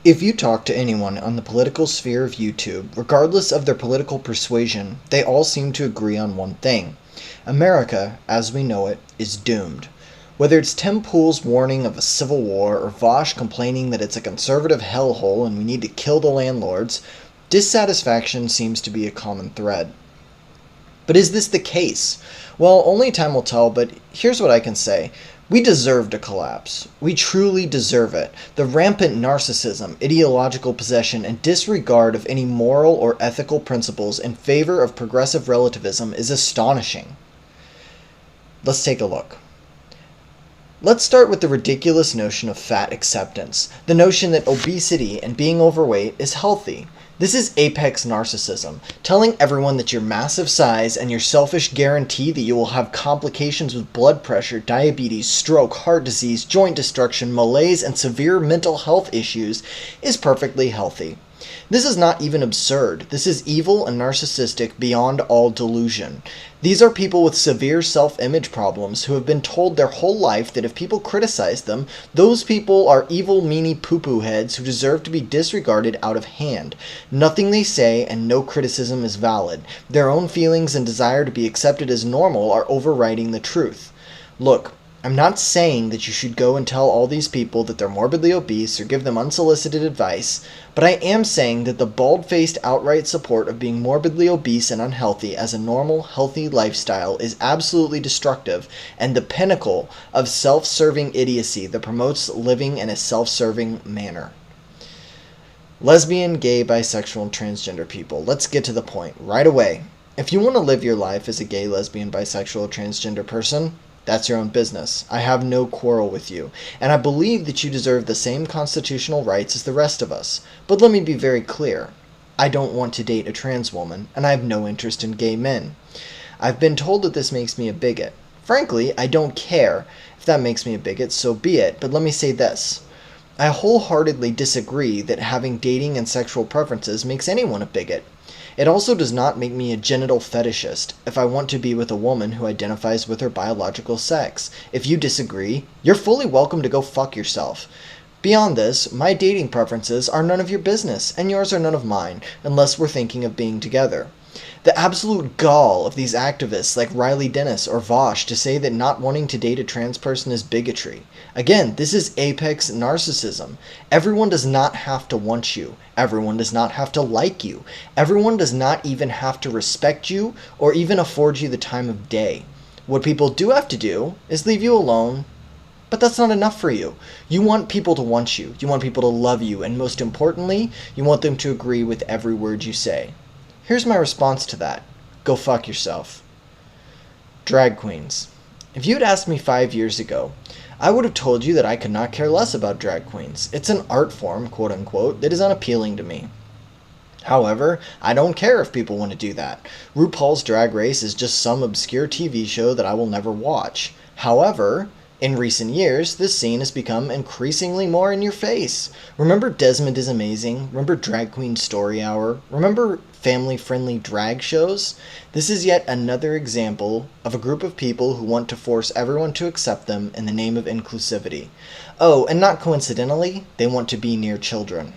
If you talk to anyone on the political sphere of YouTube, regardless of their political persuasion, they all seem to agree on one thing. America, as we know it, is doomed. Whether it's Tim Pool's warning of a civil war or Vosh complaining that it's a conservative hellhole and we need to kill the landlords, dissatisfaction seems to be a common thread. But is this the case? Well, only time will tell, but here's what I can say. We deserve to collapse. We truly deserve it. The rampant narcissism, ideological possession, and disregard of any moral or ethical principles in favor of progressive relativism is astonishing. Let's take a look. Let's start with the ridiculous notion of fat acceptance, the notion that obesity and being overweight is healthy. This is apex narcissism, telling everyone that your massive size and your selfish guarantee that you will have complications with blood pressure, diabetes, stroke, heart disease, joint destruction, malaise, and severe mental health issues is perfectly healthy. This is not even absurd. This is evil and narcissistic beyond all delusion. These are people with severe self-image problems who have been told their whole life that if people criticize them, those people are evil, meanie poo-poo heads who deserve to be disregarded out of hand. Nothing they say and no criticism is valid. Their own feelings and desire to be accepted as normal are overriding the truth. Look, I'm not saying that you should go and tell all these people that they're morbidly obese or give them unsolicited advice, but I am saying that the bald-faced outright support of being morbidly obese and unhealthy as a normal, healthy lifestyle is absolutely destructive and the pinnacle of self-serving idiocy that promotes living in a self-serving manner. Lesbian, gay, bisexual, and transgender people. Let's get to the point right away. If you want to live your life as a gay, lesbian, bisexual, or transgender person, that's your own business. I have no quarrel with you, and I believe that you deserve the same constitutional rights as the rest of us. But let me be very clear. I don't want to date a trans woman, and I have no interest in gay men. I've been told that this makes me a bigot. Frankly, I don't care. If that makes me a bigot, so be it, but let me say this. I wholeheartedly disagree that having dating and sexual preferences makes anyone a bigot. It also does not make me a genital fetishist if I want to be with a woman who identifies with her biological sex. If you disagree, you're fully welcome to go fuck yourself. Beyond this, my dating preferences are none of your business, and yours are none of mine, unless we're thinking of being together. The absolute gall of these activists like Riley Dennis or Vosh to say that not wanting to date a trans person is bigotry. Again, this is apex narcissism. Everyone does not have to want you. Everyone does not have to like you. Everyone does not even have to respect you or even afford you the time of day. What people do have to do is leave you alone, but that's not enough for you. You want people to want you. You want people to love you, and most importantly, you want them to agree with every word you say. Here's my response to that. Go fuck yourself. Drag queens. If you had asked me 5 years ago, I would have told you that I could not care less about drag queens. It's an art form, quote unquote, that is unappealing to me. However, I don't care if people want to do that. RuPaul's Drag Race is just some obscure TV show that I will never watch. However, in recent years, this scene has become increasingly more in your face. Remember Desmond is Amazing? Remember Drag Queen Story Hour? Remember family-friendly drag shows? This is yet another example of a group of people who want to force everyone to accept them in the name of inclusivity. Oh, and not coincidentally, they want to be near children.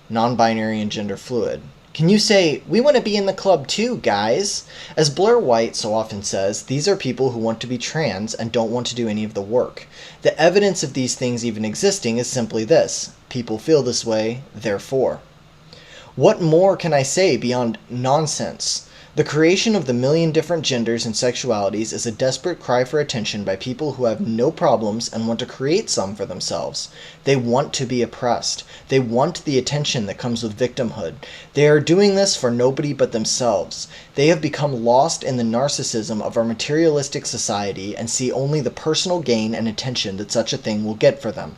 Non-binary and gender fluid. Can you say, we want to be in the club too, guys? As Blair White so often says, these are people who want to be trans and don't want to do any of the work. The evidence of these things even existing is simply this. People feel this way, therefore. What more can I say beyond nonsense? The creation of the million different genders and sexualities is a desperate cry for attention by people who have no problems and want to create some for themselves. They want to be oppressed. They want the attention that comes with victimhood. They are doing this for nobody but themselves. They have become lost in the narcissism of our materialistic society and see only the personal gain and attention that such a thing will get for them.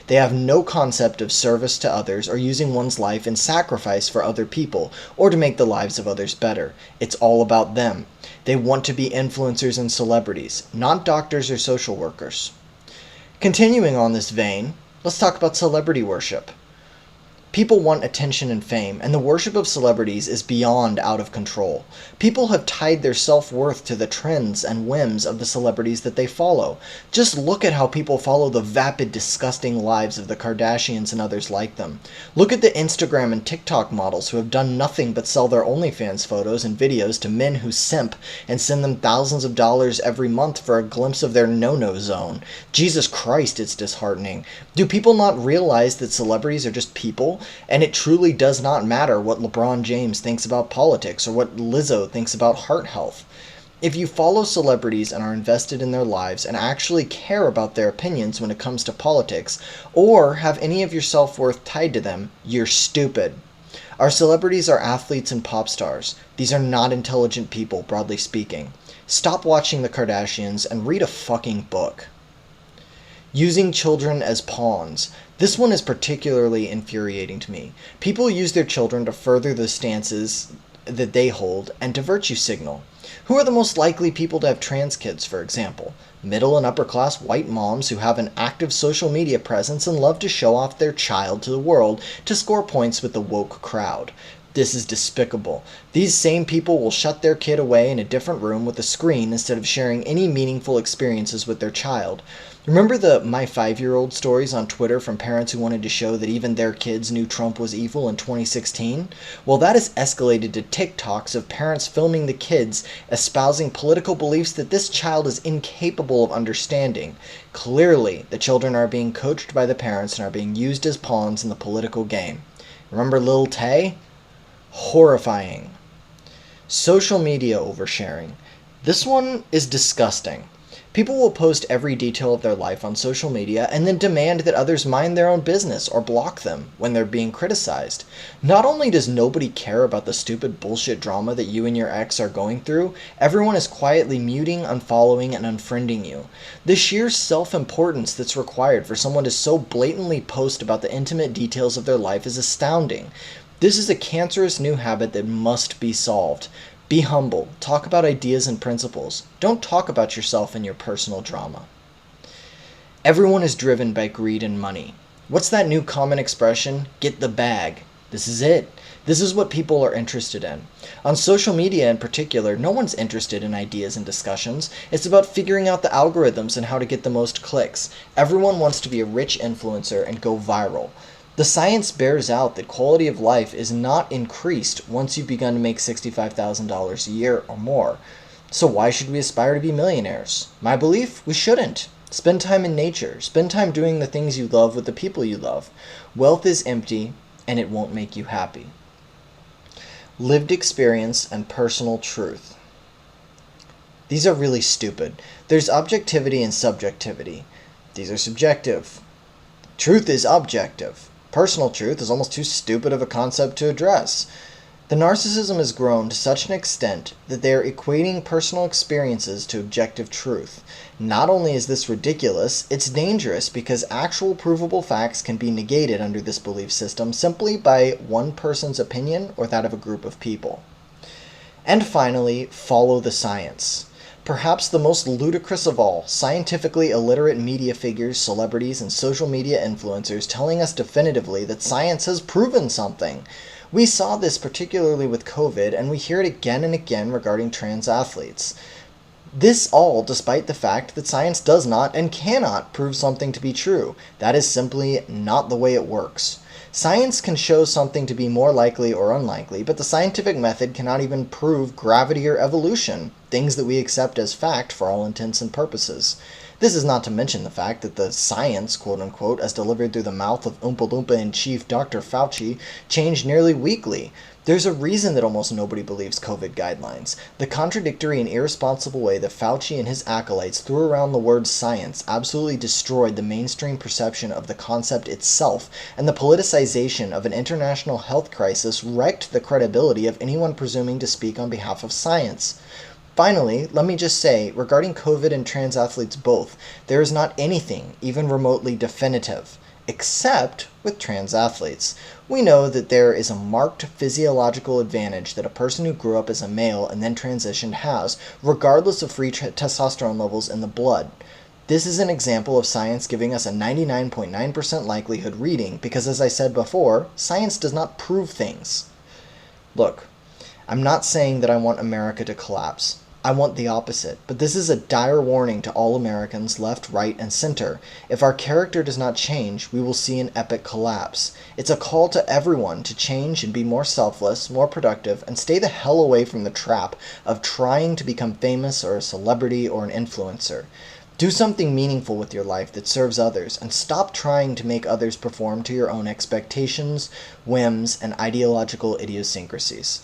They have no concept of service to others or using one's life in sacrifice for other people or to make the lives of others better. It's all about them. They want to be influencers and celebrities, not doctors or social workers. Continuing on this vein, let's talk about celebrity worship. People want attention and fame, and the worship of celebrities is beyond out of control. People have tied their self-worth to the trends and whims of the celebrities that they follow. Just look at how people follow the vapid, disgusting lives of the Kardashians and others like them. Look at the Instagram and TikTok models who have done nothing but sell their OnlyFans photos and videos to men who simp and send them thousands of dollars every month for a glimpse of their no-no zone. Jesus Christ, it's disheartening. Do people not realize that celebrities are just people? And it truly does not matter what LeBron James thinks about politics or what Lizzo thinks about heart health. If you follow celebrities and are invested in their lives and actually care about their opinions when it comes to politics, or have any of your self-worth tied to them, you're stupid. Our celebrities are athletes and pop stars. These are not intelligent people, broadly speaking. Stop watching the Kardashians and read a fucking book. Using children as pawns. This one is particularly infuriating to me. People use their children to further the stances that they hold and to virtue signal. Who are the most likely people to have trans kids, for example? Middle and upper class white moms who have an active social media presence and love to show off their child to the world to score points with the woke crowd. This is despicable. These same people will shut their kid away in a different room with a screen instead of sharing any meaningful experiences with their child. Remember the My 5-year-old stories on Twitter from parents who wanted to show that even their kids knew Trump was evil in 2016? Well, that has escalated to TikToks of parents filming the kids espousing political beliefs that this child is incapable of understanding. Clearly, the children are being coached by the parents and are being used as pawns in the political game. Remember Lil Tay? Horrifying. Social media oversharing. This one is disgusting. People will post every detail of their life on social media and then demand that others mind their own business or block them when they're being criticized. Not only does nobody care about the stupid bullshit drama that you and your ex are going through, everyone is quietly muting, unfollowing, and unfriending you. The sheer self-importance that's required for someone to so blatantly post about the intimate details of their life is astounding. This is a cancerous new habit that must be solved. Be humble. Talk about ideas and principles. Don't talk about yourself and your personal drama. Everyone is driven by greed and money. What's that new common expression? Get the bag. This is it. This is what people are interested in. On social media in particular, no one's interested in ideas and discussions. It's about figuring out the algorithms and how to get the most clicks. Everyone wants to be a rich influencer and go viral. The science bears out that quality of life is not increased once you've begun to make $65,000 a year or more. So why should we aspire to be millionaires? My belief, we shouldn't. Spend time in nature. Spend time doing the things you love with the people you love. Wealth is empty, and it won't make you happy. Lived experience and personal truth. These are really stupid. There's objectivity and subjectivity. These are subjective. Truth is objective. Personal truth is almost too stupid of a concept to address. The narcissism has grown to such an extent that they are equating personal experiences to objective truth. Not only is this ridiculous, it's dangerous because actual provable facts can be negated under this belief system simply by one person's opinion or that of a group of people. And finally, follow the science. Perhaps the most ludicrous of all, scientifically illiterate media figures, celebrities, and social media influencers telling us definitively that science has proven something. We saw this particularly with COVID, and we hear it again and again regarding trans athletes. This all despite the fact that science does not and cannot prove something to be true. That is simply not the way it works. Science can show something to be more likely or unlikely, but the scientific method cannot even prove gravity or evolution, things that we accept as fact for all intents and purposes. This is not to mention the fact that the science, quote-unquote, as delivered through the mouth of Oompa Loompa-in-Chief Dr. Fauci, changed nearly weekly. There's a reason that almost nobody believes COVID guidelines. The contradictory and irresponsible way that Fauci and his acolytes threw around the word science absolutely destroyed the mainstream perception of the concept itself, and the politicization of an international health crisis wrecked the credibility of anyone presuming to speak on behalf of science. Finally, let me just say, regarding COVID and trans athletes both, there is not anything even remotely definitive, except with trans athletes. We know that there is a marked physiological advantage that a person who grew up as a male and then transitioned has, regardless of free testosterone levels in the blood. This is an example of science giving us a 99.9% likelihood reading because, as I said before, science does not prove things. Look, I'm not saying that I want America to collapse. I want the opposite, but this is a dire warning to all Americans, left, right, and center. If our character does not change, we will see an epic collapse. It's a call to everyone to change and be more selfless, more productive, and stay the hell away from the trap of trying to become famous or a celebrity or an influencer. Do something meaningful with your life that serves others, and stop trying to make others perform to your own expectations, whims, and ideological idiosyncrasies.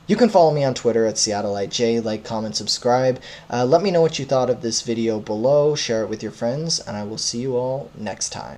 You can follow me on Twitter at SeattleiteJ, like, comment, subscribe. Let me know what you thought of this video below, share it with your friends, and I will see you all next time.